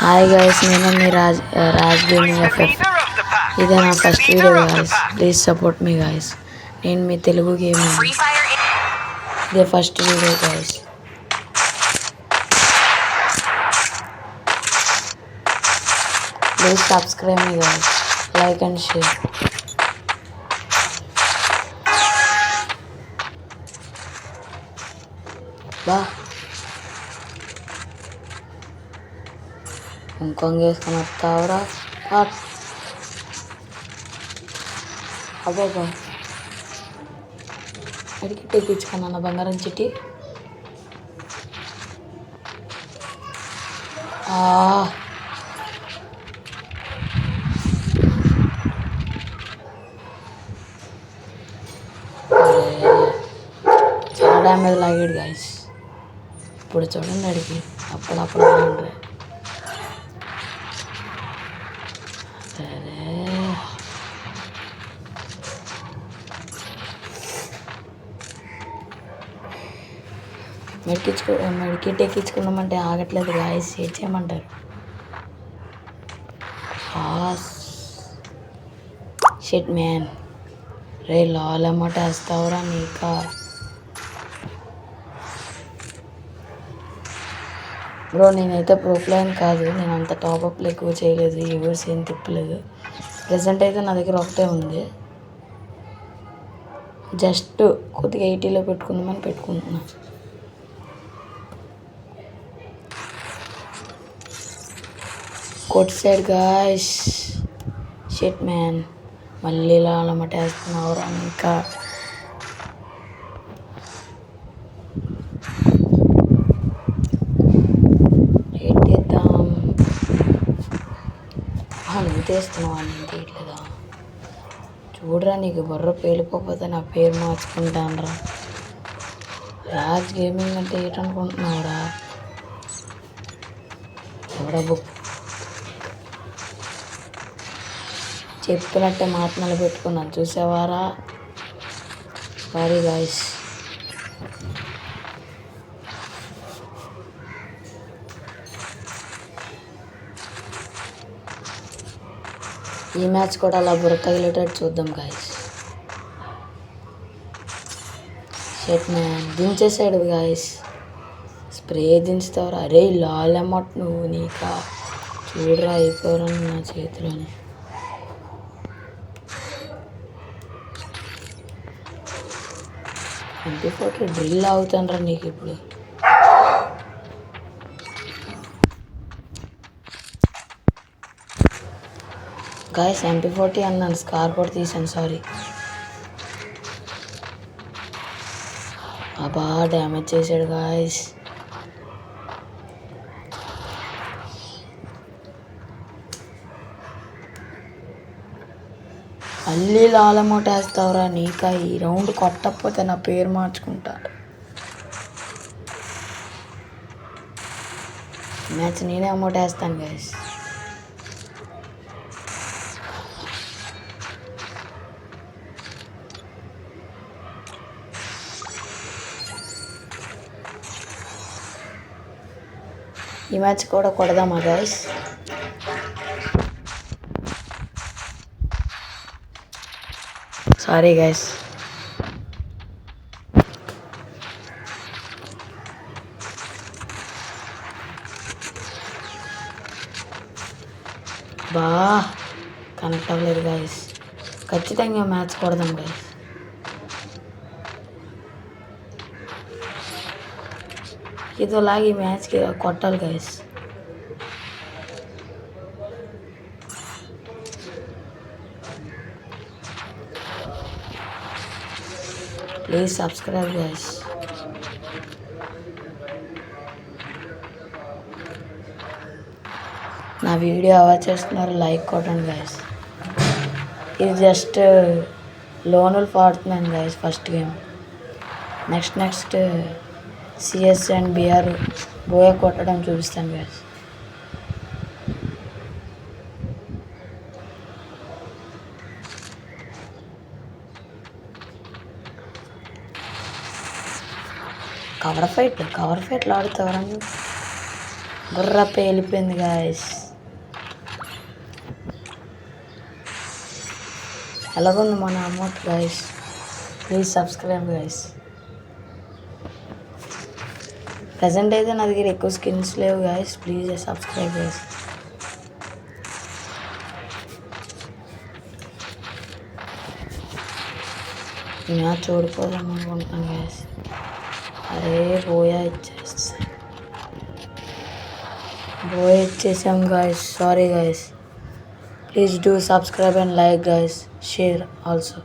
Hi guys, నేను మీ Raj gaming FF. ఇదే నా first video guys, please support me guys. నేను మీ తెలుగు గేమింగ్, ఇదే first video guys. Please subscribe me guys, like and share. బా ఇంకొంగ వేసుకొని వస్తావురా. అదే అడిగి తెప్పించుకున్నా బంగారం చిట్టి. చాలా డ్యామేజ్ లాగాడు గాయస్. ఇప్పుడు చూడండి అడిగి అప్పుడప్పుడు అండి. సరే మెడికెట్ ఎక్కించుకున్నామంటే ఆగట్లేదు గాయస్. ఏం చేయమంటారు? షిట్ మ్యాన్, రే లాల్ అమౌంట్ వేస్తావురా నీకా. బ్రో నేనైతే ప్రూఫ్లైన్ కాదు, నేను అంత టాప్అప్లు ఎక్కువ చేయలేదు, యూవర్స్ ఏం తిప్పలేదు. ప్రజెంట్ అయితే నా దగ్గర ఒకటే ఉంది, జస్ట్ కొద్దిగా 80లో పెట్టుకుందామని పెట్టుకుంటున్నా. కోట్ సైడ్ గాయస్. షిట్ మ్యాన్, మళ్ళీ ఇలా అలమట వేస్తున్నావురా ఇంకా. ఏంటిద్దాం, నువ్వు తీస్తున్నావా? నేను తీయట్లేదా? చూడరా, నీకు బుర్ర పేలిపోతే నా పేరు మార్చుకుంటానరా. రాజ్ గేమింగ్ అంటే ఏంటనుకుంటున్నావురా? ఎవడా బుక్ చెప్పినట్టే మాట నిలబెట్టుకున్నాను, చూసేవారా? Sorry guys. ఈ మ్యాచ్ కూడా అలా బుర్ర తగిలేటట్టు చూద్దాం గాయస్. షెట్ మ్యాన్ దించేసాడు గాయస్. స్ప్రే దించుతావురా. అరే లాల్ అమౌంట్ నువ్వు నీకా. చూడరా అయిపోరా నా చేతిలోని. MP40 డ్రిల్ అవుతానరా నీకు ఇప్పుడు. గాయస్ MP40 అన్నాను, స్కార్ కూడా తీసాను, సారీ. అబ్బా డ్యామేజ్ చేశాడు గాయస్. మళ్ళీ లాలమోట వేస్తావురా నీకా. ఈ రౌండ్ కొట్టకపోతే నా పేరు మార్చుకుంటాడు. మ్యాచ్ నేనే అమౌంట్ వేస్తాను గాయస్. ఈ మ్యాచ్ కూడా కొడదామా గాయస్? Sorry guys. బా కనెక్ట్ అవ్వలేదు గాయస్. ఖచ్చితంగా మ్యాచ్ కొడదాం గాయస్. ఇదోలాగి మ్యాచ్కి కొట్టాలి గాయస్. Please subscribe guys. నా వీడియో అవాచ్ చేస్తున్నారు, లైక్ కొట్టండి గాయస్. ఇది జస్ట్ లోనులు పాడుతున్నాను guys. First game, next CS and BR బోయా కొట్టడం చూపిస్తాను గాయస్. కవర్ ఫైట్లు ఆడుతావరా? బుర్ర పేలిపోయింది గాయస్. ఎలాగుంది మన amount guys? Please subscribe guys. Present అయితే నా దగ్గర ఎక్కువ స్కిన్స్ లేవు guys. Please subscribe guys. Match ఓడిపోదాం అనుకుంటున్నాను గాయస్. అరే బోయా ఇచ్చేసాం guys. Sorry guys. Please do subscribe and like guys. Share also.